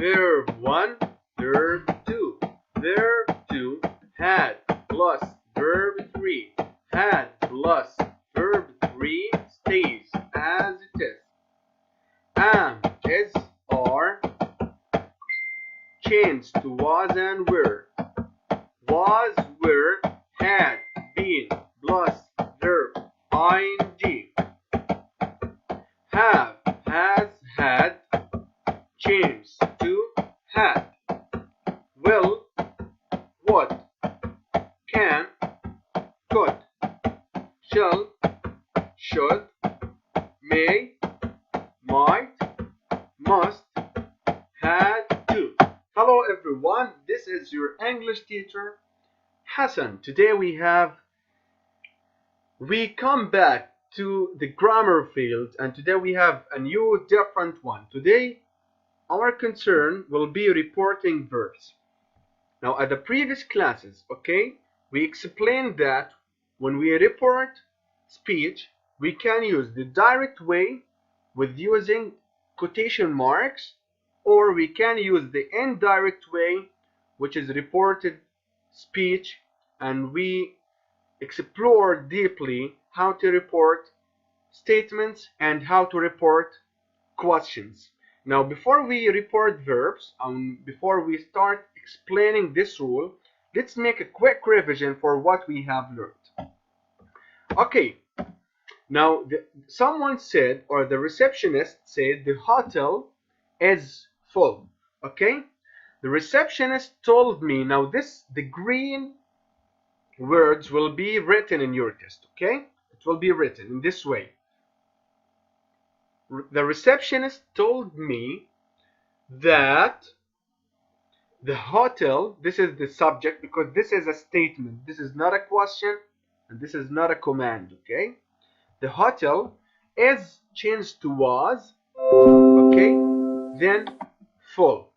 Verb 1, verb 2. Verb 2, had plus verb 3. Had plus verb 3 stays as it is. Am, is, are changed to was and were. Was, were, had, been, plus verb ing. Have, has, had changed to had. Will, would, can, could, shall, should, may, might, must, had to. Hello everyone, this is your English teacher Hassan. Today we come back to the grammar field, and today we have a new different one. Today our concern will be reporting verbs. Now at the previous classes, okay, we explained that when we report speech, we can use the direct way with using quotation marks, or we can use the indirect way, which is reported speech, and we explore deeply how to report statements and how to report questions. Now, before we report verbs, before we start explaining this rule, let's make a quick revision for what we have learned. Okay, now someone said, or the receptionist said, the hotel is full. Okay, the receptionist told me. Now the green words will be written in your test. Okay, it will be written in this way. The receptionist told me that the hotel, this is the subject because this is a statement, this is not a question and this is not a command. Okay, the hotel is changed to was, okay, then full.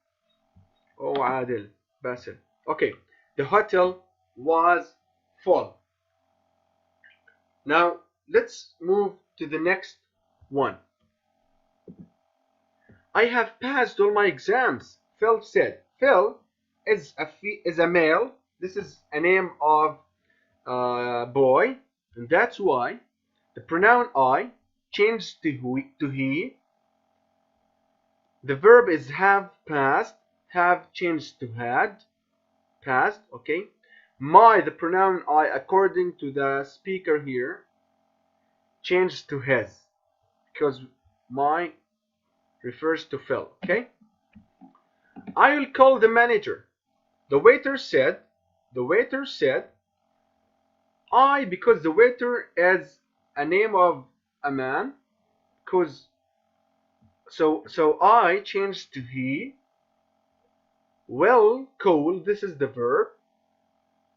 Oh, Adil, Basil. Okay, the hotel was full. Now let's move to the next one. I have passed all my exams, Phil said. Phil is a male. This is a name of boy, and that's why the pronoun I changed to he. The verb is have passed, have changed to had, passed, okay. My, the pronoun I, according to the speaker here, changed to his, because my refers to Phil, okay. I will call the manager. The waiter said, I, because the waiter is a name of a man, because so I changed to he. Will call, this is the verb,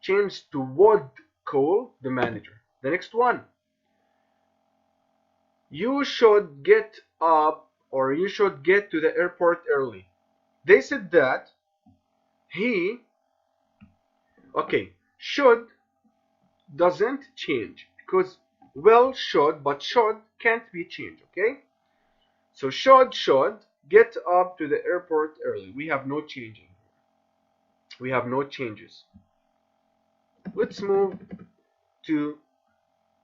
changed to would call the manager. The next one. You should get up, or you should get to the airport early. They said that he, okay, should doesn't change because will should, but should can't be changed, okay? So should get up to the airport early. We have no changing. We have no changes. Let's move to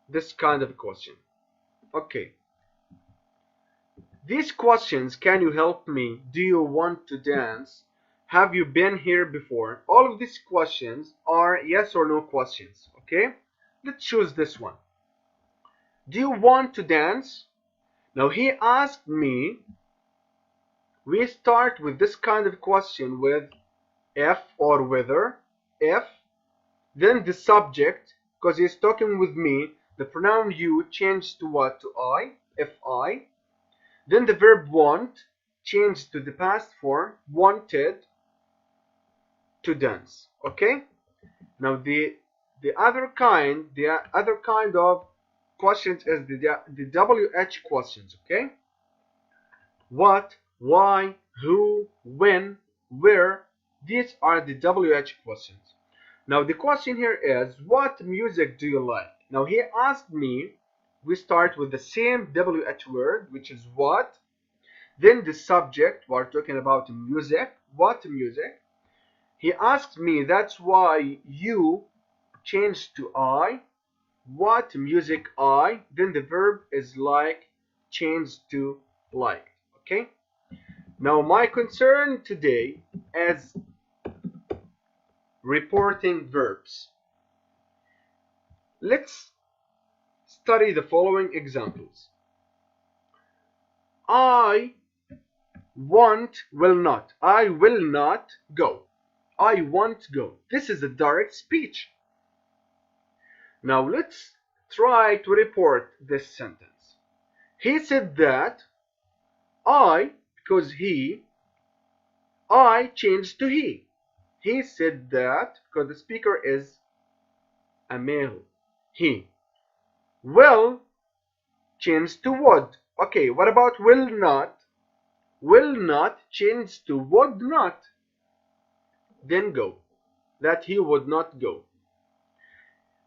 this kind of question. Okay. These questions: can you help me? Do you want to dance? Have you been here before? All of these questions are yes or no questions. Okay, let's choose this one. Do you want to dance? Now he asked me. We start with this kind of question with if or whether. If, then the subject, because he's talking with me, the pronoun you changed to what? To I. If I. Then the verb want changed to the past form, wanted to dance. Okay. Now the other kind of questions is the WH questions. Okay. What, why, who, when, where. These are the WH questions. Now the question here is, what music do you like? Now he asked me. We start with the same WH word, which is what. Then the subject, we're talking about music. What music? He asked me, that's why you changed to I. What music I? Then the verb is like, changed to like. Okay? Now my concern today is reporting verbs. Let's study the following examples. I will not. I will not go. I won't go. This is a direct speech. Now let's try to report this sentence. He said that because I changed to he. He said that because the speaker is a male. He will change to would. Okay, what about will not? Will not change to would not. Then go. That he would not go.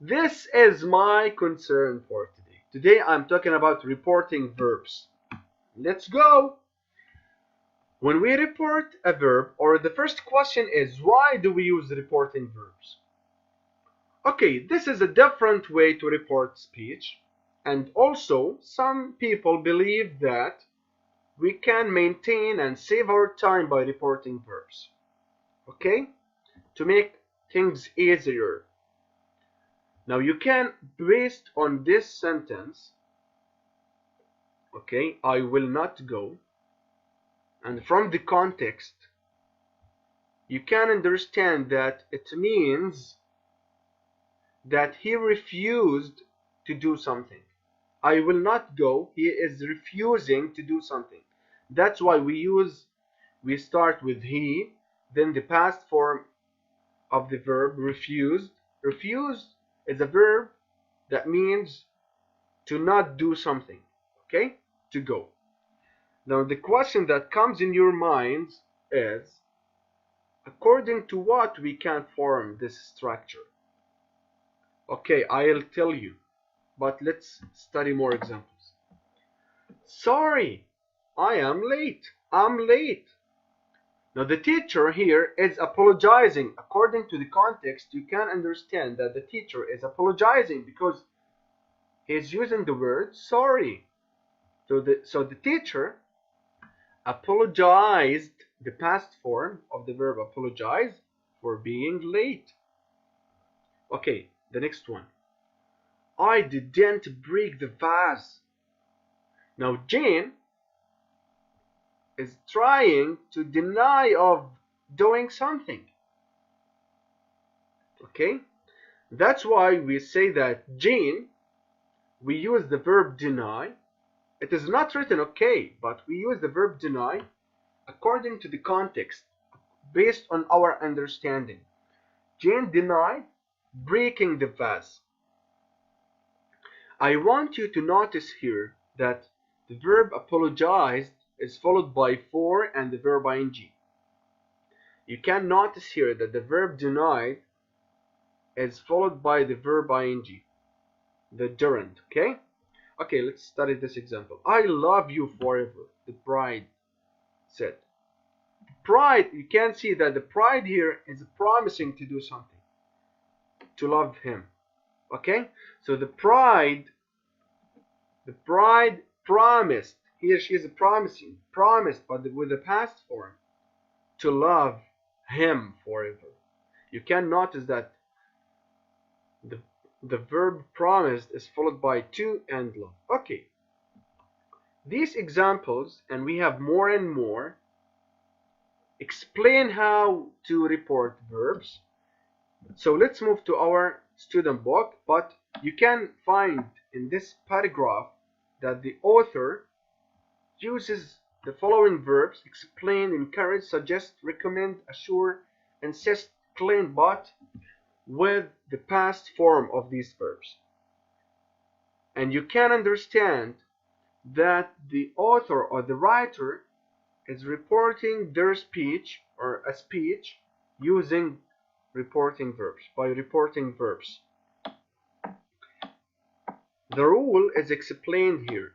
This is my concern for today. Today I'm talking about reporting verbs. Let's go. When we report a verb, or the first question is, why do we use reporting verbs? Okay, this is a different way to report speech. And also, some people believe that we can maintain and save our time by reporting verbs. Okay? To make things easier. Now you can, based on this sentence, okay, I will not go, and from the context, you can understand that it means that he refused to do something. I will not go, he is refusing to do something. That's why we start with he, then the past form of the verb refused. Refused is a verb that means to not do something, okay? To go. Now the question that comes in your mind is, according to what we can form this structure? Okay, I'll tell you, but let's study more examples. Sorry, I am late. I'm late. Now the teacher here is apologizing. According to the context, you can understand that the teacher is apologizing because he's using the word sorry. So the teacher apologized, the past form of the verb apologize, for being late. Okay, the next one. I didn't break the vase. Now Jane is trying to deny of doing something. Okay? That's why we say that Jane, we use the verb deny. It is not written, okay, but we use the verb deny according to the context, based on our understanding. Jane denied breaking the vase. I want you to notice here that the verb apologized is followed by for and the verb ing. You can notice here that the verb denied is followed by the verb ing, the gerund, okay? Okay, let's study this example. I love you forever, the bride said. Pride, you can see that the pride here is promising to do something, to love him. Okay, so the bride promised, he or she is promised, but with the past form, to love him forever. You can notice that the verb promised is followed by to and love. Okay, these examples, and we have more and more, explain how to report verbs. So let's move to our student book, but you can find in this paragraph that the author uses the following verbs: explain, encourage, suggest, recommend, assure, insist, claim, but with the past form of these verbs. And you can understand that the author or the writer is reporting their speech or a speech using reporting verbs, by reporting verbs. The rule is explained here,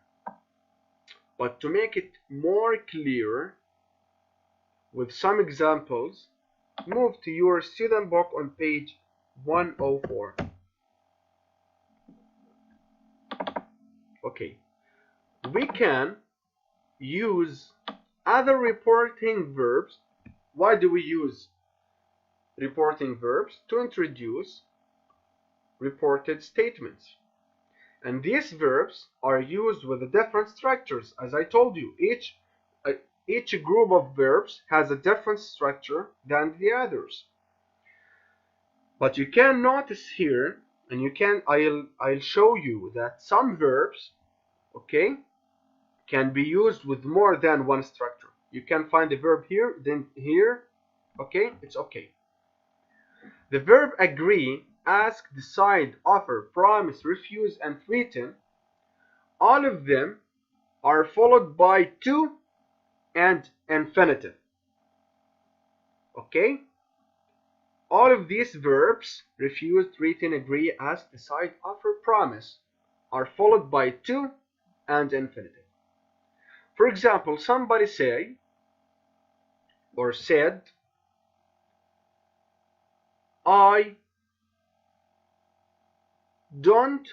But to make it more clear, with some examples, move to your student book on page 104. Okay, we can use other reporting verbs. Why do we use reporting verbs? To introduce reported statements. And these verbs are used with the different structures. As I told you, each group of verbs has a different structure than the others. But you can notice here, and I'll show you that some verbs, okay, can be used with more than one structure. You can find a verb here, then here, okay, it's okay. The verb agree, ask, decide, offer, promise, refuse, and threaten, all of them are followed by to and infinitive. Okay? All of these verbs, refuse, threaten, agree, ask, decide, offer, promise, are followed by to and infinitive. For example, somebody say or said, I don't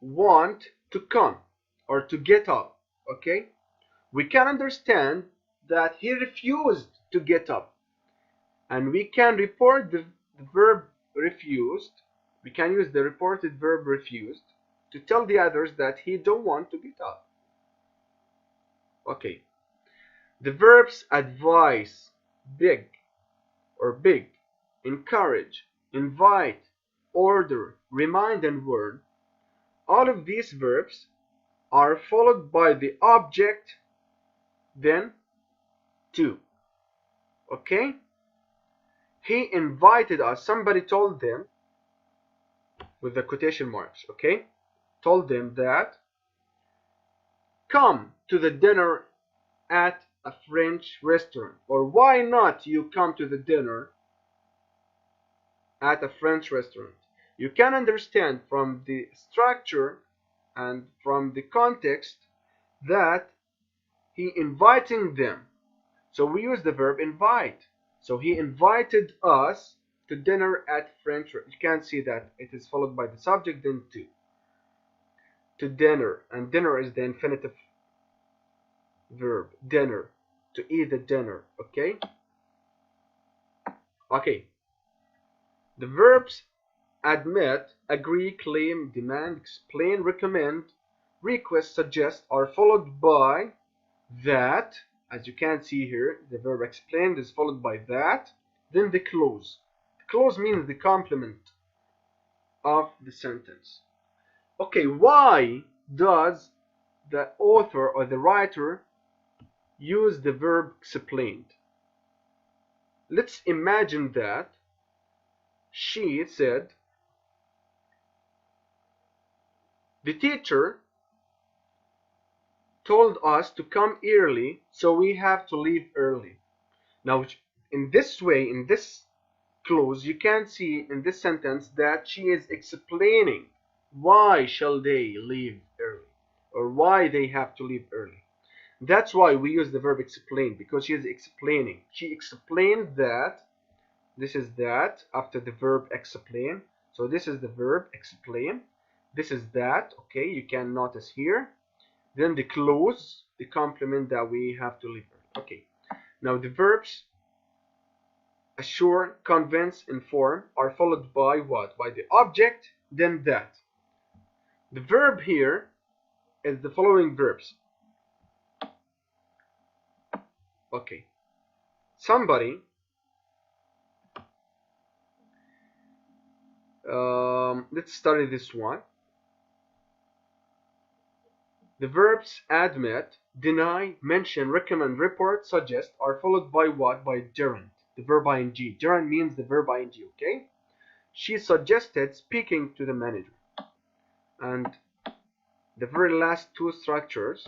want to come or to get up. Okay? We can understand that he refused to get up. And we can report the verb refused. We can use the reported verb refused to tell the others that he don't want to get up. Okay. The verbs advise, beg or big, encourage, invite, order, remind, and warn. All of these verbs are followed by the object, then to. Okay? He invited us. Somebody told them, with the quotation marks, okay? Told them that, come to the dinner at a French restaurant. Or why not you come to the dinner at a French restaurant? You can understand from the structure and from the context that he inviting them. So we use the verb invite. So he invited us to dinner at French. You can see that it is followed by the subject, then to. To dinner, and dinner is the infinitive verb. Dinner, to eat the dinner. Okay. Okay. The verbs admit, agree, claim, demand, explain, recommend, request, suggest are followed by that. As you can see here, the verb explained is followed by that, then the clause. The clause means the complement of the sentence. Okay, why does the author or the writer use the verb explained? Let's imagine that she said, the teacher told us to come early, so we have to leave early. Now, in this way, in this clause, you can see in this sentence that she is explaining why shall they leave early, or why they have to leave early. That's why we use the verb explain, because she is explaining. She explained that. This is that after the verb explain. So this is the verb explain. This is that. Okay, you can notice here. Then the clause, the complement that we have to leave early. Okay. Now the verbs assure, convince, inform are followed by what? By the object, then that. The verb here is the following verbs. Okay. Somebody let's study this one. The verbs admit, deny, mention, recommend, report, suggest are followed by what? By gerund, the verb ing. Gerund means the verb ing, okay? She suggested speaking to the manager. And the very last two structures,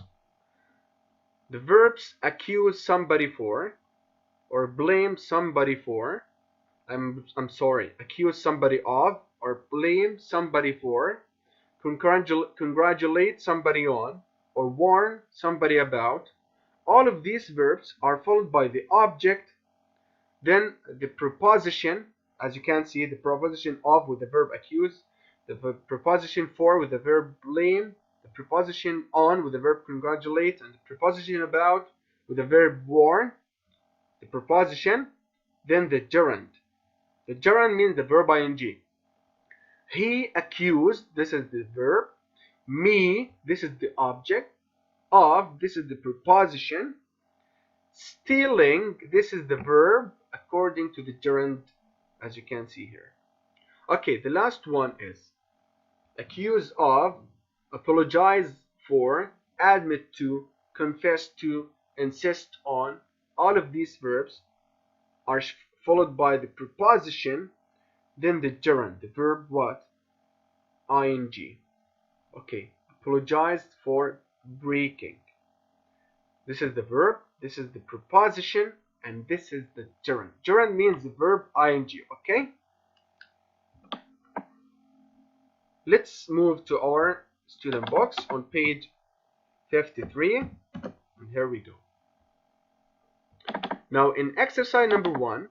the verbs accuse somebody for, or blame somebody for, accuse somebody of, or blame somebody for, congratulate somebody on, or warn somebody about. All of these verbs are followed by the object, then the preposition, as you can see, the preposition of with the verb accuse, the preposition for with the verb blame, the preposition on with the verb congratulate, and the preposition about with the verb warn, the preposition, then the gerund. The gerund means the verb ing. He accused, this is the verb. Me, this is the object. Of, this is the preposition. Stealing, this is the verb according to the gerund, as you can see here. Okay, the last one is accuse of, apologize for, admit to, confess to, insist on. All of these verbs are followed by the preposition, then the gerund, the verb what? Ing. Okay, apologized for breaking. This is the verb, this is the preposition, and this is the gerund. Gerund means the verb ing, okay? Let's move to our student box on page 53, and here we go. Now in exercise number 1,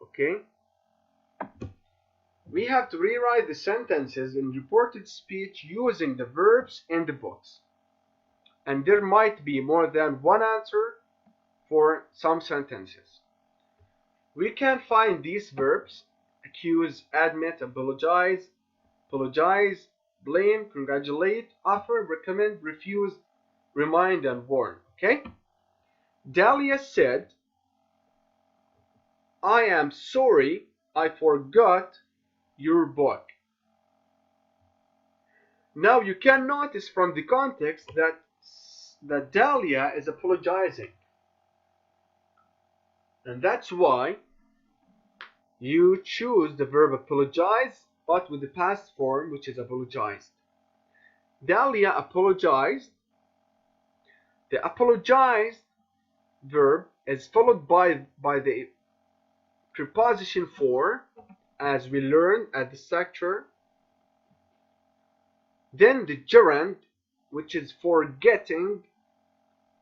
okay, we have to rewrite the sentences in reported speech using the verbs in the box. And there might be more than one answer for some sentences. We can find these verbs: accuse, admit, apologize, blame, congratulate, offer, recommend, refuse, remind, and warn. Okay? Dahlia said, I am sorry I forgot your book. Now you can notice from the context that Dahlia is apologizing. And that's why you choose the verb apologize, but with the past form, which is apologized. Dahlia apologized. The apologized verb is followed by the preposition for, as we learned at the structure. Then the gerund, which is forgetting.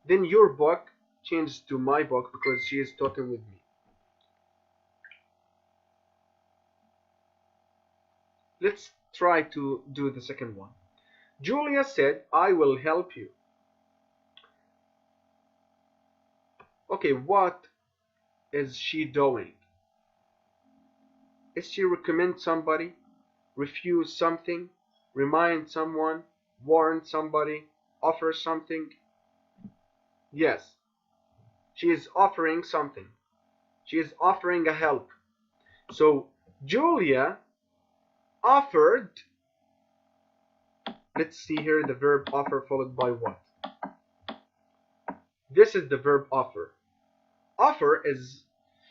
Then your book changes to my book because she is talking with me. Let's try to do the second one. Julia said, I will help you. Okay, what is she doing? Is she recommend somebody, refuse something, remind someone, warn somebody, offer something? Yes, she is offering something. She is offering a help. So Julia offered, let's see here the verb offer followed by what? This is the verb offer. Offer is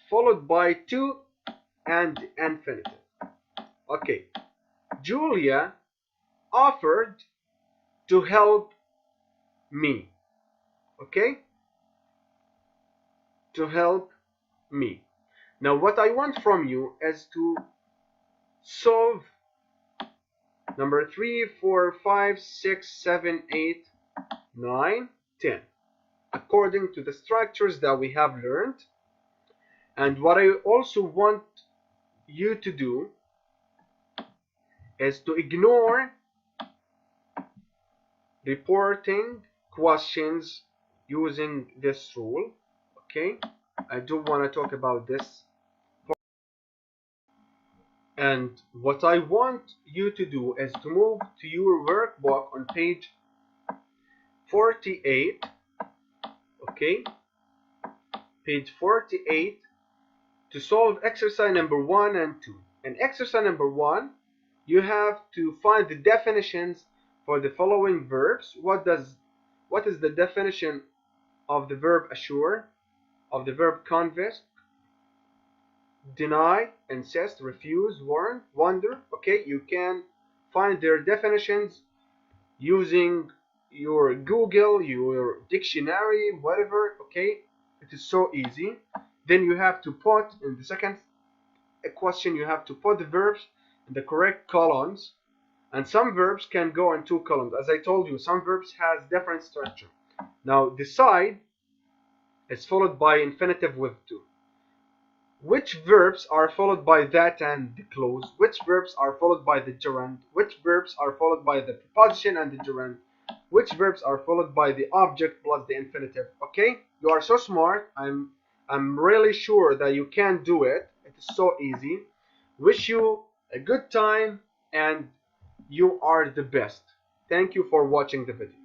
followed by to and infinitive. Okay, Julia offered to help me. Okay, to help me. Now what I want from you is to solve number 3, 4, 5, 6, 7, 8, 9, 10 according to the structures that we have learned. And what I also want you to do is to ignore reporting questions using this rule. Okay, I do want to talk about this. And what I want you to do is to move to your workbook on page 48. Okay, page 48, to solve exercise number 1 and 2. In exercise number 1, you have to find the definitions for the following verbs. What is the definition of the verb assure, of the verb convince, deny, insist, refuse, warn, wonder? Okay, you can find their definitions using your Google, your dictionary, whatever. Okay, it is so easy. Then you have to put in the second question, you have to put the verbs in the correct columns, And some verbs can go in 2 columns. As I told you, some verbs has different structure. Now decide is followed by infinitive with to. Which verbs are followed by that and the clause? Which verbs are followed by the gerund? Which verbs are followed by the preposition and the gerund? Which verbs are followed by the object plus the infinitive? Okay, you are so smart. I'm really sure that you can do it. It is so easy. Wish you a good time and you are the best. Thank you for watching the video.